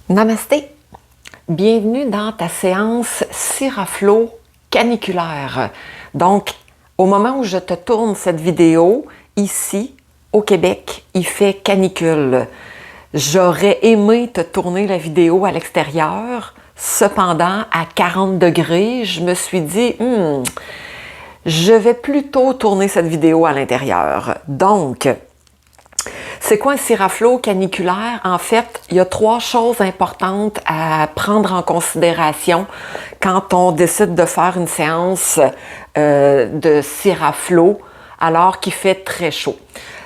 Namasté! Bienvenue dans ta séance Siraflo caniculaire. Donc, au moment où je te tourne cette vidéo, ici, au Québec, il fait canicule. J'aurais aimé te tourner la vidéo à l'extérieur. Cependant, à 40 degrés, je me suis dit, je vais plutôt tourner cette vidéo à l'intérieur. Donc, c'est quoi un Siraflo caniculaire? En fait, il y a 3 choses importantes à prendre en considération quand on décide de faire une séance de Siraflo alors qu'il fait très chaud.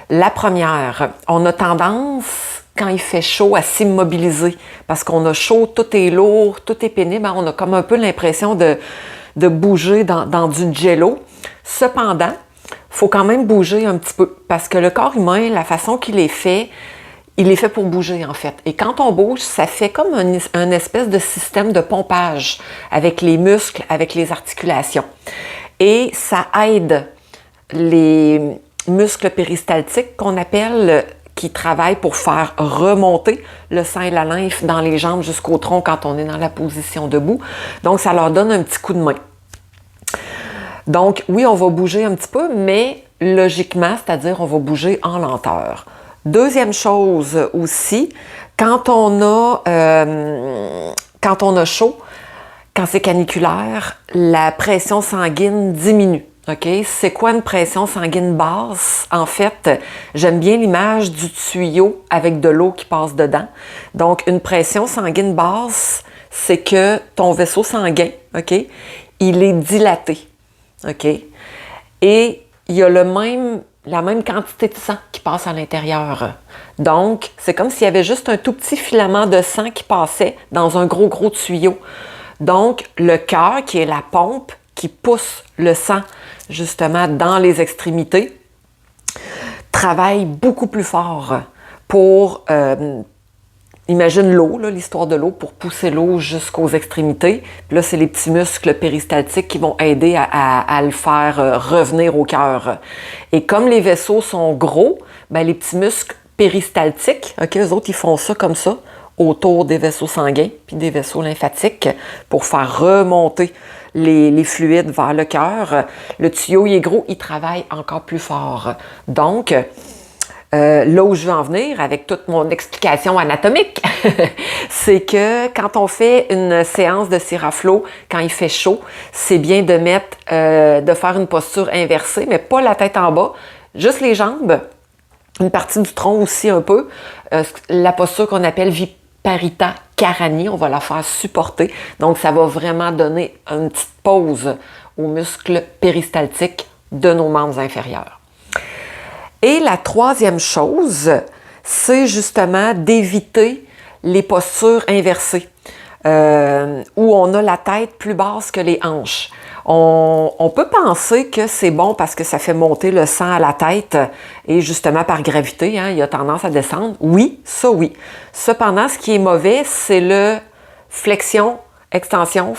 La première, on a tendance, quand il fait chaud, à s'immobiliser parce qu'on a chaud, tout est lourd, tout est pénible. On a comme un peu l'impression de bouger dans du jello. Cependant, il faut quand même bouger un petit peu parce que le corps humain, la façon qu'il est fait, il est fait pour bouger en fait. Et quand on bouge, ça fait comme un espèce de système de pompage avec les muscles, avec les articulations. Et ça aide les muscles péristaltiques qu'on appelle, qui travaillent pour faire remonter le sang et la lymphe dans les jambes jusqu'au tronc quand on est dans la position debout. Donc, ça leur donne un petit coup de main. Donc, oui, on va bouger un petit peu, mais logiquement, c'est-à-dire on va bouger en lenteur. Deuxième chose aussi, quand on a chaud, quand c'est caniculaire, la pression sanguine diminue. OK? C'est quoi une pression sanguine basse? En fait, j'aime bien l'image du tuyau avec de l'eau qui passe dedans. Donc, une pression sanguine basse, c'est que ton vaisseau sanguin, OK, il est dilaté. OK? Et il y a la même quantité de sang qui passe à l'intérieur. Donc, c'est comme s'il y avait juste un tout petit filament de sang qui passait dans un gros tuyau. Donc, le cœur, qui est la pompe qui pousse le sang justement dans les extrémités, travaille beaucoup plus fort pour... imagine l'eau, l'histoire de l'eau, pour pousser l'eau jusqu'aux extrémités. Puis là, c'est les petits muscles péristaltiques qui vont aider à le faire revenir au cœur. Et comme les vaisseaux sont gros, ben, les petits muscles péristaltiques, OK, eux autres, ils font ça comme ça, autour des vaisseaux sanguins puis des vaisseaux lymphatiques pour faire remonter les fluides vers le cœur. Le tuyau, il est gros, il travaille encore plus fort. Donc, là où je veux en venir avec toute mon explication anatomique, c'est que quand on fait une séance de Siraflo, quand il fait chaud, c'est bien de de faire une posture inversée, mais pas la tête en bas, juste les jambes, une partie du tronc aussi un peu, la posture qu'on appelle Viparita Karani, on va la faire supporter. Donc, ça va vraiment donner une petite pause aux muscles péristaltiques de nos membres inférieurs. Et la troisième chose, c'est justement d'éviter les postures inversées, où on a la tête plus basse que les hanches. On peut penser que c'est bon parce que ça fait monter le sang à la tête et justement par gravité, il y a tendance à descendre. Oui, ça oui. Cependant, ce qui est mauvais, c'est le flexion, extension,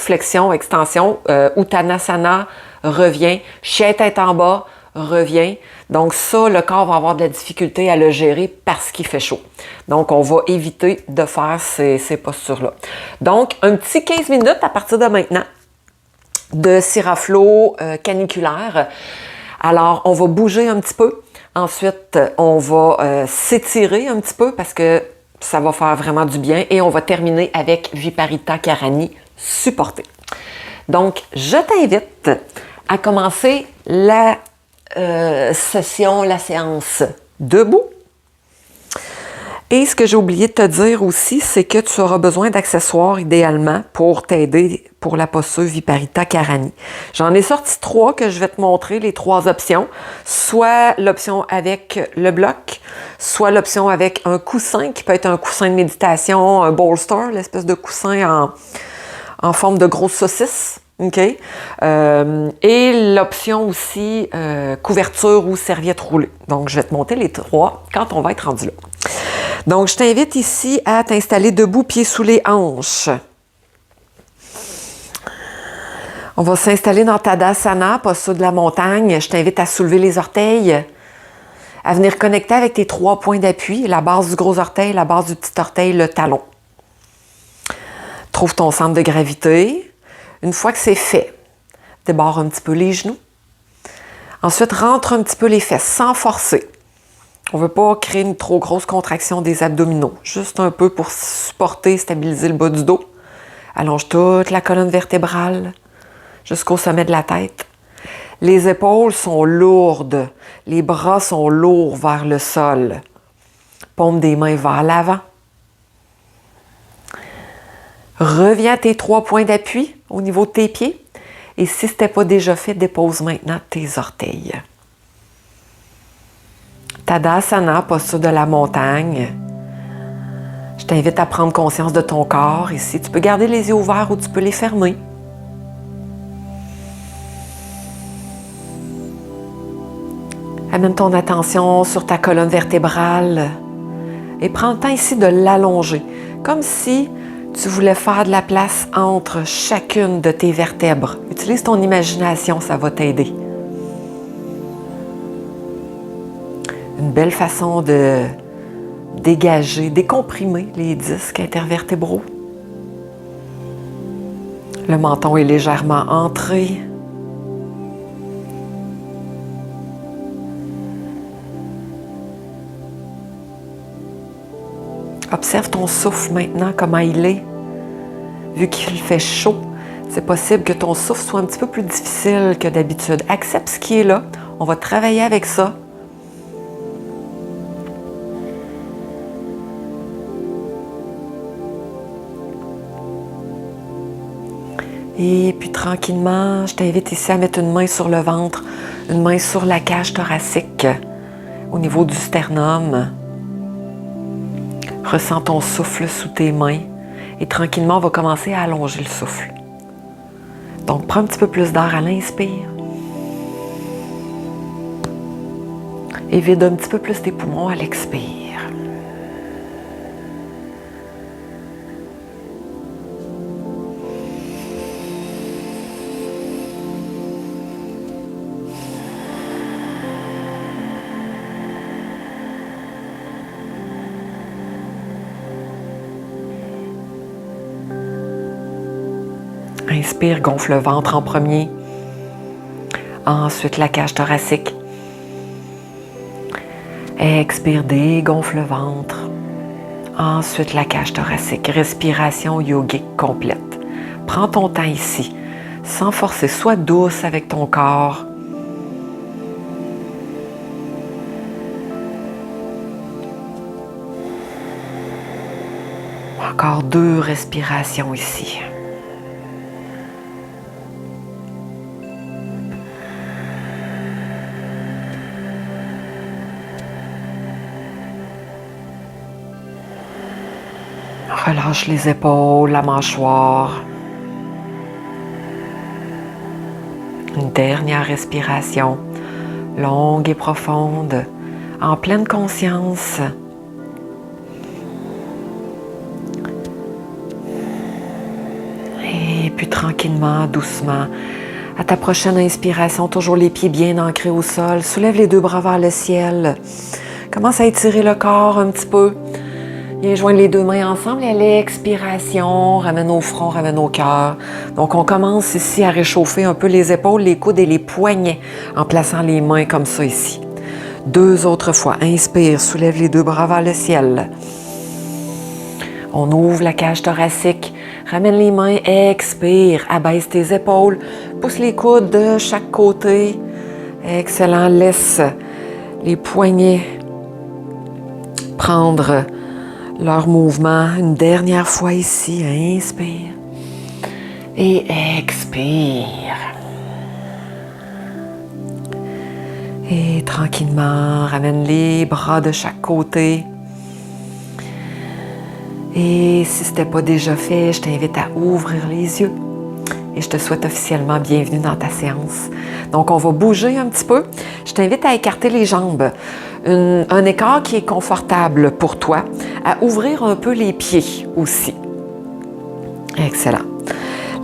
Uttanasana revient, chien tête en bas, revient. Donc ça, le corps va avoir de la difficulté à le gérer parce qu'il fait chaud. Donc, on va éviter de faire ces postures-là. Donc, un petit 15 minutes à partir de maintenant de Siraflo caniculaire. Alors, on va bouger un petit peu. Ensuite, on va s'étirer un petit peu parce que ça va faire vraiment du bien. Et on va terminer avec Viparita Karani supporté. Donc, je t'invite à commencer la séance debout. Et ce que j'ai oublié de te dire aussi, c'est que tu auras besoin d'accessoires idéalement pour t'aider pour la posture Viparita Karani. J'en ai sorti 3 que je vais te montrer, les 3 options. Soit l'option avec le bloc, soit l'option avec un coussin, qui peut être un coussin de méditation, un bolster, l'espèce de coussin en forme de grosse saucisse. OK? Et l'option aussi couverture ou serviette roulée. Donc, je vais te monter les 3 quand on va être rendu là. Donc, je t'invite ici à t'installer debout, pieds sous les hanches. On va s'installer dans Tadasana, posture de la montagne. Je t'invite à soulever les orteils, à venir connecter avec tes 3 points d'appui, la base du gros orteil, la base du petit orteil, le talon. Trouve ton centre de gravité. Une fois que c'est fait, débarre un petit peu les genoux. Ensuite, rentre un petit peu les fesses sans forcer. On ne veut pas créer une trop grosse contraction des abdominaux. Juste un peu pour supporter, stabiliser le bas du dos. Allonge toute la colonne vertébrale jusqu'au sommet de la tête. Les épaules sont lourdes. Les bras sont lourds vers le sol. Paume des mains vers l'avant. Reviens à tes 3 points d'appui au niveau de tes pieds. Et si ce n'était pas déjà fait, dépose maintenant tes orteils. Tadasana, posture de la montagne. Je t'invite à prendre conscience de ton corps ici. Tu peux garder les yeux ouverts ou tu peux les fermer. Amène ton attention sur ta colonne vertébrale et prends le temps ici de l'allonger, comme si tu voulais faire de la place entre chacune de tes vertèbres. Utilise ton imagination, ça va t'aider. Une belle façon de dégager, décomprimer les disques intervertébraux. Le menton est légèrement entré. Observe ton souffle maintenant, comment il est. Vu qu'il fait chaud, c'est possible que ton souffle soit un petit peu plus difficile que d'habitude. Accepte ce qui est là. On va travailler avec ça. Et puis tranquillement, je t'invite ici à mettre une main sur le ventre, une main sur la cage thoracique, au niveau du sternum. Ressens ton souffle sous tes mains et tranquillement, on va commencer à allonger le souffle. Donc, prends un petit peu plus d'air à l'inspire. Et vide un petit peu plus tes poumons à l'expire. Inspire, gonfle le ventre en premier. Ensuite, la cage thoracique. Expire, dégonfle le ventre. Ensuite, la cage thoracique. Respiration yogique complète. Prends ton temps ici, sans forcer. Sois douce avec ton corps. Encore 2 respirations ici. Relâche les épaules, la mâchoire. Une dernière respiration, longue et profonde, en pleine conscience. Et puis tranquillement, doucement, à ta prochaine inspiration, toujours les pieds bien ancrés au sol, soulève les 2 bras vers le ciel. Commence à étirer le corps un petit peu. Viens joindre les 2 mains ensemble et à l'expiration, ramène au front, ramène au cœur. Donc, on commence ici à réchauffer un peu les épaules, les coudes et les poignets en plaçant les mains comme ça ici. 2 autres fois. Inspire, soulève les 2 bras vers le ciel. On ouvre la cage thoracique, ramène les mains, expire, abaisse tes épaules, pousse les coudes de chaque côté. Excellent, laisse les poignets prendre leur mouvement. Une dernière fois ici, inspire et expire. Et tranquillement, ramène les bras de chaque côté. Et si ce n'était pas déjà fait, je t'invite à ouvrir les yeux. Et je te souhaite officiellement bienvenue dans ta séance. Donc, on va bouger un petit peu. Je t'invite à écarter les jambes. Un écart qui est confortable pour toi. À ouvrir un peu les pieds aussi. Excellent.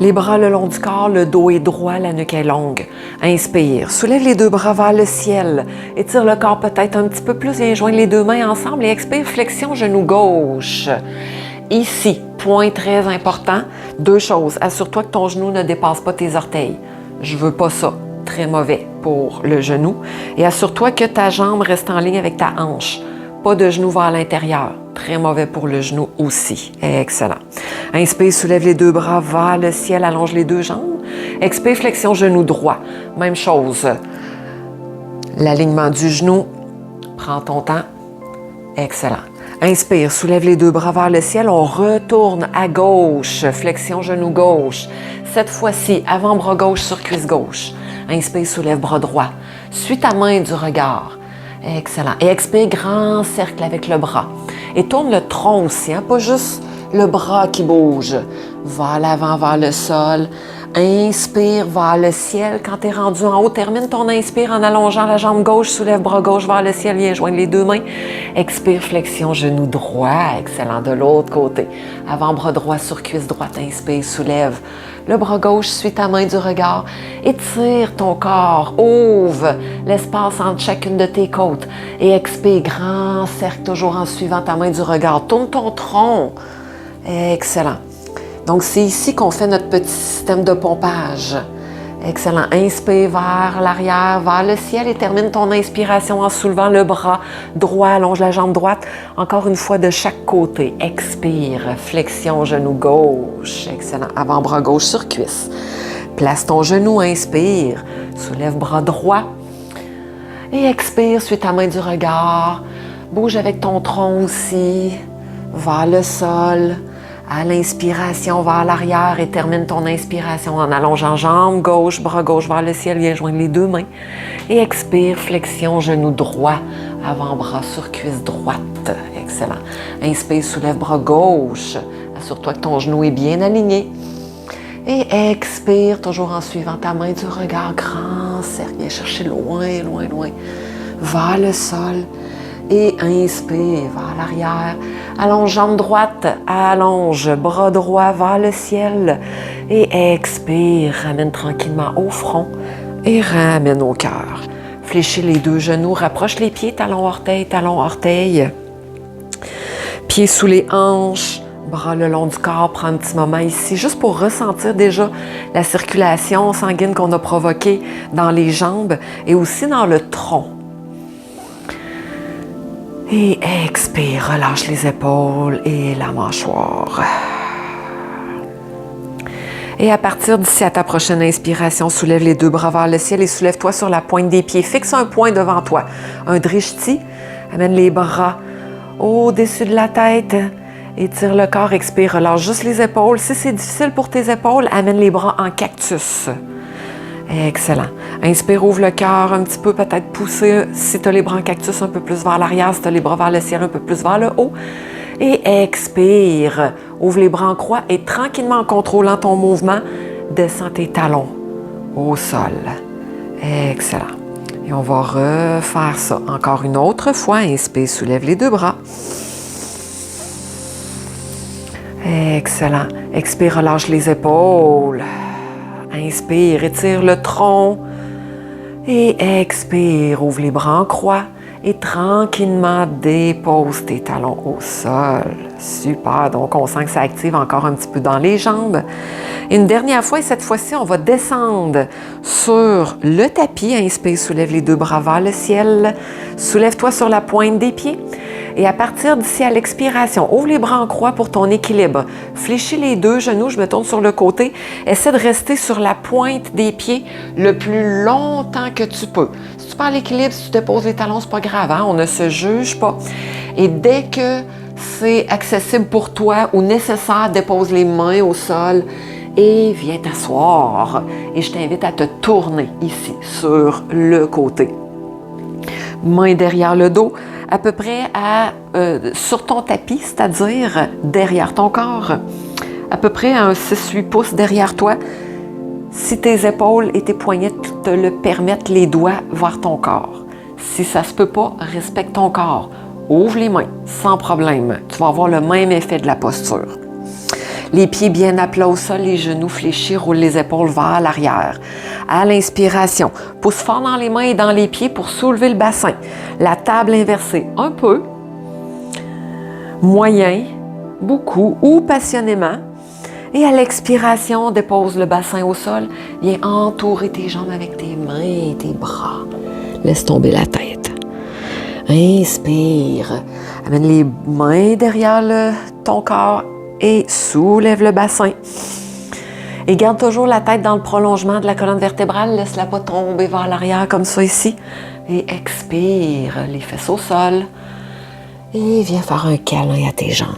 Les bras le long du corps, le dos est droit, la nuque est longue. Inspire. Soulève les 2 bras vers le ciel. Étire le corps peut-être un petit peu plus. Viens joindre les 2 mains ensemble et expire. Flexion, genou gauche. Ici, point très important, 2 choses. Assure-toi que ton genou ne dépasse pas tes orteils. Je veux pas ça. Très mauvais pour le genou. Et assure-toi que ta jambe reste en ligne avec ta hanche. Pas de genou vers l'intérieur. Très mauvais pour le genou aussi. Excellent. Inspire, soulève les 2 bras vers le ciel, allonge les 2 jambes. Expire, flexion genou droit. Même chose. L'alignement du genou. Prends ton temps. Excellent. Inspire, soulève les 2 bras vers le ciel. On retourne à gauche. Flexion genou gauche. Cette fois-ci, avant-bras gauche sur cuisse gauche. Inspire, soulève bras droit. Suis ta main du regard. Excellent. Et expire, grand cercle avec le bras. Et tourne le tronc aussi, hein? Pas juste le bras qui bouge. Vers l'avant, vers le sol. Inspire vers le ciel. Quand tu es rendu en haut, termine ton inspire en allongeant la jambe gauche, soulève bras gauche vers le ciel, viens joindre les 2 mains. Expire, flexion, genou droit. Excellent. De l'autre côté. Avant-bras droit sur cuisse droite. Inspire, soulève. Le bras gauche, suis ta main du regard. Étire ton corps. Ouvre l'espace entre chacune de tes côtes. Et expire, grand cercle, toujours en suivant ta main du regard. Tourne ton tronc. Excellent. Donc, c'est ici qu'on fait notre petit système de pompage. Excellent. Inspire vers l'arrière, vers le ciel et termine ton inspiration en soulevant le bras droit, allonge la jambe droite. Encore une fois de chaque côté. Expire, flexion, genou gauche. Excellent. Avant-bras gauche sur cuisse. Place ton genou, inspire. Soulève bras droit. Et expire, suis ta main du regard. Bouge avec ton tronc aussi. Vers le sol. À l'inspiration, vers l'arrière et termine ton inspiration en allongeant jambe gauche, bras gauche vers le ciel, viens joindre les 2 mains. Et expire, flexion, genou droit, avant-bras sur cuisse droite. Excellent. Inspire, soulève bras gauche. Assure-toi que ton genou est bien aligné. Et expire, toujours en suivant ta main du regard, grand cercle. Viens chercher loin, loin, loin, vers le sol. Et inspire vers l'arrière. Allonge jambe droite, allonge bras droit vers le ciel. Et expire, ramène tranquillement au front et ramène au cœur. Fléchis les 2 genoux, rapproche les pieds, talon orteil. Pieds sous les hanches, bras le long du corps, prends un petit moment ici, juste pour ressentir déjà la circulation sanguine qu'on a provoquée dans les jambes et aussi dans le tronc. Et expire, relâche les épaules et la mâchoire. Et à partir d'ici, à ta prochaine inspiration, soulève les 2 bras vers le ciel et soulève-toi sur la pointe des pieds. Fixe un point devant toi, un drishti. Amène les bras au-dessus de la tête. Étire le corps, expire, relâche juste les épaules. Si c'est difficile pour tes épaules, amène les bras en cactus. Excellent. Inspire, ouvre le cœur un petit peu, peut-être pousser, si tu as les bras en cactus, un peu plus vers l'arrière, si tu as les bras vers le ciel, un peu plus vers le haut. Et expire. Ouvre les bras en croix et tranquillement, en contrôlant ton mouvement, descends tes talons au sol. Excellent. Et on va refaire ça encore une autre fois. Inspire, soulève les 2 bras. Excellent. Expire, relâche les épaules. Inspire, étire le tronc. Et expire, ouvre les bras en croix. Et tranquillement, dépose tes talons au sol. Super. Donc, on sent que ça active encore un petit peu dans les jambes. Et une dernière fois, et cette fois-ci, on va descendre sur le tapis. Inspire, soulève les 2 bras vers le ciel. Soulève-toi sur la pointe des pieds. Et à partir d'ici, à l'expiration, ouvre les bras en croix pour ton équilibre. Fléchis les 2 genoux, je me tourne sur le côté. Essaie de rester sur la pointe des pieds le plus longtemps que tu peux. Si tu perds l'équilibre, si tu déposes les talons, c'est pas grave, hein? On ne se juge pas. Et dès que c'est accessible pour toi ou nécessaire, dépose les mains au sol et viens t'asseoir. Et je t'invite à te tourner ici, sur le côté. Mains derrière le dos, à peu près sur ton tapis, c'est-à-dire derrière ton corps, à peu près à un 6-8 pouces derrière toi. Si tes épaules et tes poignets te le permettent, les doigts vers ton corps. Si ça se peut pas, respecte ton corps. Ouvre les mains, sans problème. Tu vas avoir le même effet de la posture. Les pieds bien à plat au sol, les genoux fléchis, roule les épaules vers l'arrière. À l'inspiration, pousse fort dans les mains et dans les pieds pour soulever le bassin. La table inversée, un peu. Moyen. beaucoup ou passionnément. Et à l'expiration, dépose le bassin au sol. Viens entourer tes jambes avec tes mains et tes bras. Laisse tomber la tête. Inspire. Amène les mains derrière ton corps et soulève le bassin. Et garde toujours la tête dans le prolongement de la colonne vertébrale. Laisse-la pas tomber vers l'arrière comme ça ici. Et expire les fesses au sol. Et viens faire un câlin à tes jambes.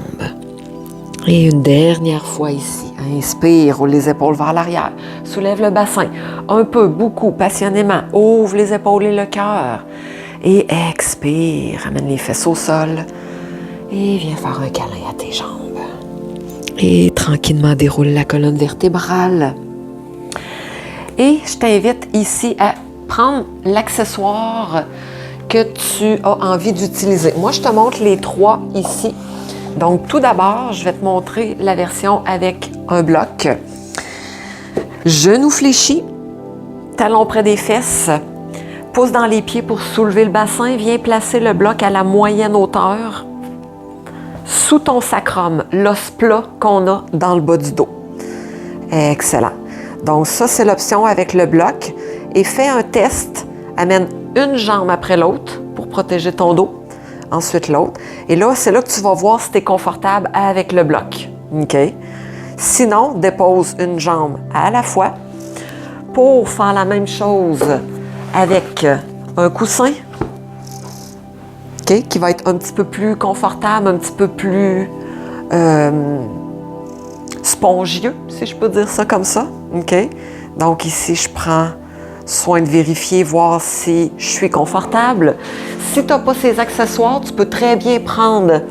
Et une dernière fois ici. Inspire, roule les épaules vers l'arrière. Soulève le bassin. Un peu, beaucoup, passionnément. Ouvre les épaules et le cœur. Et expire. Amène les fesses au sol. Et viens faire un câlin à tes jambes. Et tranquillement déroule la colonne vertébrale. Et je t'invite ici à prendre l'accessoire que tu as envie d'utiliser. Moi, je te montre les 3 ici. Donc, tout d'abord, je vais te montrer la version avec un bloc. Genou fléchi, talon près des fesses, pouce dans les pieds pour soulever le bassin. Viens placer le bloc à la moyenne hauteur sous ton sacrum, l'os plat qu'on a dans le bas du dos. Excellent. Donc, ça, c'est l'option avec le bloc. Et fais un test. Amène une jambe après l'autre pour protéger ton dos. Ensuite l'autre. Et là, c'est là que tu vas voir si tu es confortable avec le bloc. OK? Sinon, dépose une jambe à la fois pour faire la même chose avec un coussin. OK? Qui va être un petit peu plus confortable, un petit peu plus spongieux, si je peux dire ça comme ça. OK? Donc ici, je prends soin de vérifier, voir si je suis confortable. Si tu n'as pas ces accessoires, tu peux très bien prendre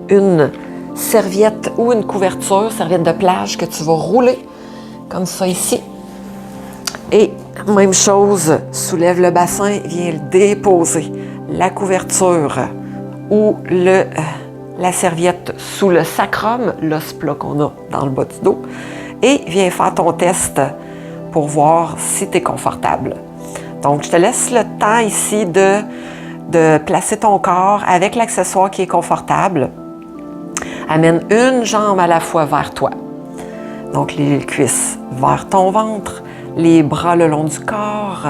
une serviette ou une couverture, serviette de plage que tu vas rouler comme ça ici. Et même chose, soulève le bassin, viens le déposer. La couverture ou la serviette sous le sacrum, l'os plat qu'on a dans le bas du dos. Et viens faire ton test pour voir si tu es confortable. Donc, je te laisse le temps ici de placer ton corps avec l'accessoire qui est confortable. Amène une jambe à la fois vers toi. Donc, les cuisses vers ton ventre, les bras le long du corps.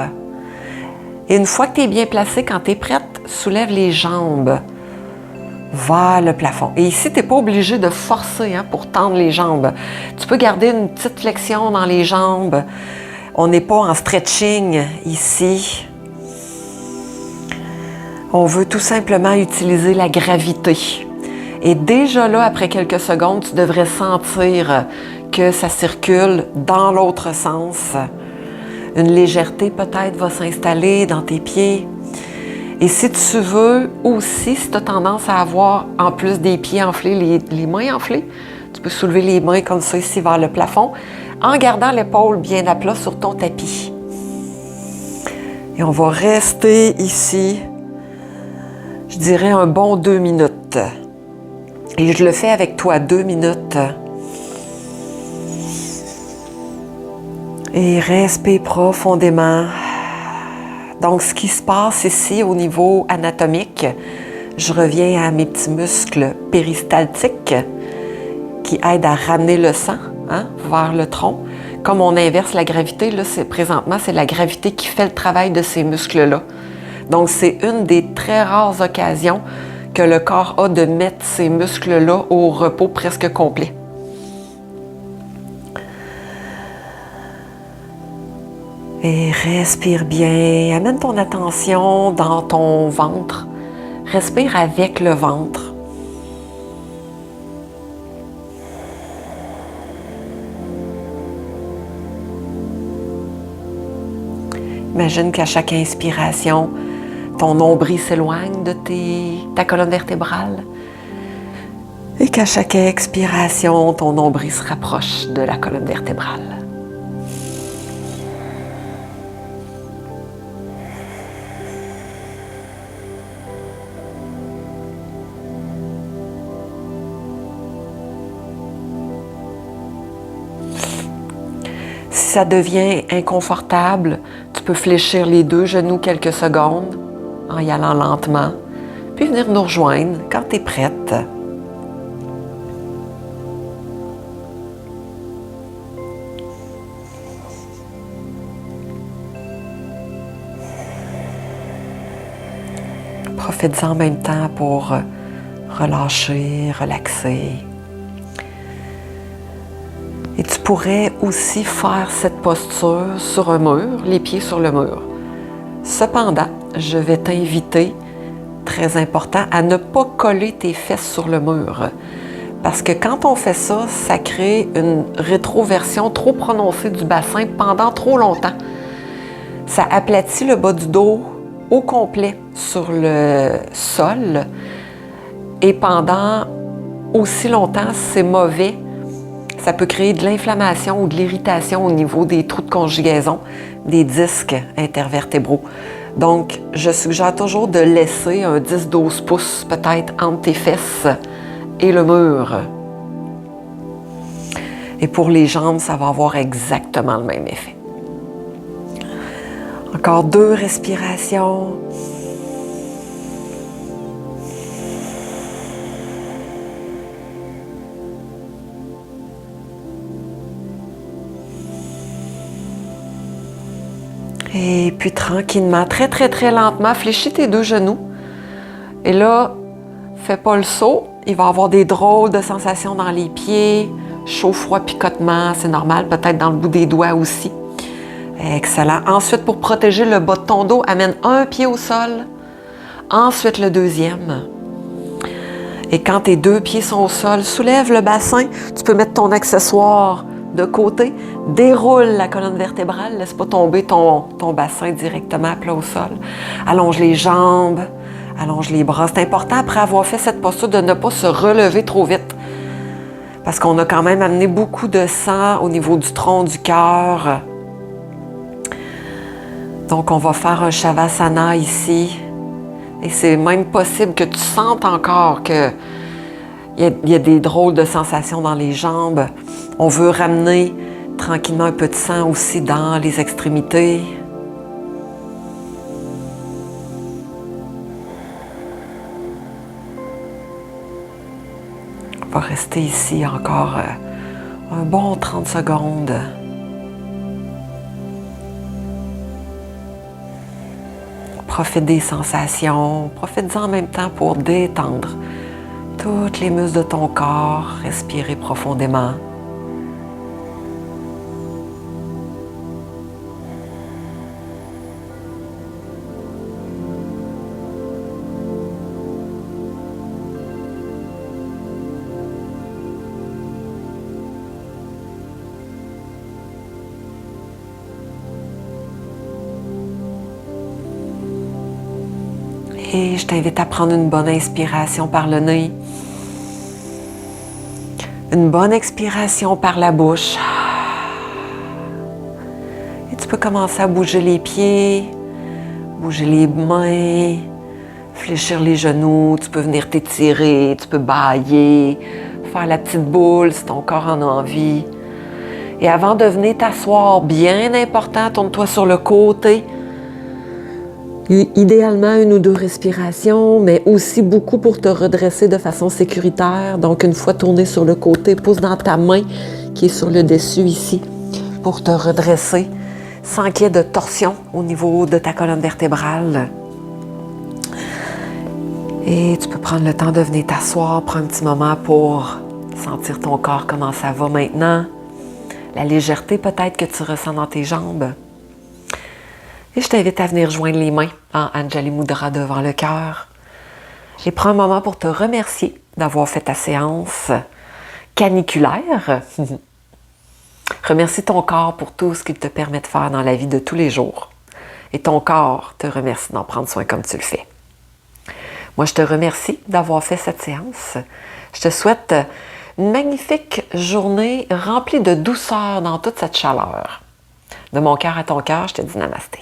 Et une fois que tu es bien placé, quand tu es prête, soulève les jambes vers le plafond. Et ici, tu n'es pas obligé de forcer pour tendre les jambes. Tu peux garder une petite flexion dans les jambes. On n'est pas en stretching ici. On veut tout simplement utiliser la gravité. Et déjà là, après quelques secondes, tu devrais sentir que ça circule dans l'autre sens. Une légèreté peut-être va s'installer dans tes pieds. Et si tu veux aussi, si tu as tendance à avoir, en plus des pieds enflés, les mains enflées, tu peux soulever les mains comme ça ici vers le plafond, en gardant l'épaule bien à plat sur ton tapis. Et on va rester ici, je dirais un bon 2 minutes. Et je le fais avec toi 2 minutes. Et respire profondément. Donc, ce qui se passe ici au niveau anatomique, je reviens à mes petits muscles péristaltiques qui aident à ramener le sang vers le tronc. Comme on inverse la gravité, là, présentement, c'est la gravité qui fait le travail de ces muscles-là. Donc, c'est une des très rares occasions que le corps a de mettre ces muscles-là au repos presque complet. Et respire bien. Amène ton attention dans ton ventre. Respire avec le ventre. Imagine qu'à chaque inspiration, ton nombril s'éloigne de ta colonne vertébrale et qu'à chaque expiration, ton nombril se rapproche de la colonne vertébrale. Si ça devient inconfortable, tu peux fléchir les 2 genoux quelques secondes en y allant lentement, puis venir nous rejoindre quand tu es prête. Profite-en en même temps pour relâcher, relaxer. Et tu pourrais aussi faire cette posture sur un mur, les pieds sur le mur. Cependant, je vais t'inviter, très important, à ne pas coller tes fesses sur le mur. Parce que quand on fait ça, ça crée une rétroversion trop prononcée du bassin pendant trop longtemps. Ça aplatit le bas du dos au complet sur le sol. Et pendant aussi longtemps, c'est mauvais. Ça peut créer de l'inflammation ou de l'irritation au niveau des trous de conjugaison, des disques intervertébraux. Donc, je suggère toujours de laisser un 10-12 pouces peut-être entre tes fesses et le mur. Et pour les jambes, ça va avoir exactement le même effet. Encore 2 respirations. Et puis tranquillement, très très très lentement, fléchis tes 2 genoux. Et là, fais pas le saut. Il va y avoir des drôles de sensations dans les pieds, chaud, froid, picotement, c'est normal, peut-être dans le bout des doigts aussi. Excellent. Ensuite, pour protéger le bas de ton dos, amène un pied au sol, ensuite le deuxième. Et quand tes 2 pieds sont au sol, soulève le bassin. Tu peux mettre ton accessoire de côté, déroule la colonne vertébrale, laisse pas tomber ton bassin directement à plat au sol. Allonge les jambes, allonge les bras. C'est important, après avoir fait cette posture, de ne pas se relever trop vite. Parce qu'on a quand même amené beaucoup de sang au niveau du tronc, du cœur. Donc, on va faire un Shavasana ici. Et c'est même possible que tu sentes encore qu'il y a des drôles de sensations dans les jambes. On veut ramener tranquillement un peu de sang aussi dans les extrémités. On va rester ici encore un bon 30 secondes. Profite des sensations, profite-en en même temps pour détendre toutes les muscles de ton corps, respirer profondément. Et je t'invite à prendre une bonne inspiration par le nez. Une bonne expiration par la bouche. Et tu peux commencer à bouger les pieds, bouger les mains, fléchir les genoux. Tu peux venir t'étirer, tu peux bâiller, faire la petite boule si ton corps en a envie. Et avant de venir t'asseoir, bien important, tourne-toi sur le côté. Idéalement, 1 ou 2 respirations, mais aussi beaucoup pour te redresser de façon sécuritaire. Donc, une fois tourné sur le côté, pousse dans ta main qui est sur le dessus ici pour te redresser sans qu'il y ait de torsion au niveau de ta colonne vertébrale. Et tu peux prendre le temps de venir t'asseoir, prendre un petit moment pour sentir ton corps, comment ça va maintenant. La légèreté peut-être que tu ressens dans tes jambes. Et je t'invite à venir joindre les mains en Anjali Mudra devant le cœur. J'ai pris un moment pour te remercier d'avoir fait ta séance caniculaire. Remercie ton corps pour tout ce qu'il te permet de faire dans la vie de tous les jours. Et ton corps te remercie d'en prendre soin comme tu le fais. Moi, je te remercie d'avoir fait cette séance. Je te souhaite une magnifique journée remplie de douceur dans toute cette chaleur. De mon cœur à ton cœur, je te dis namasté.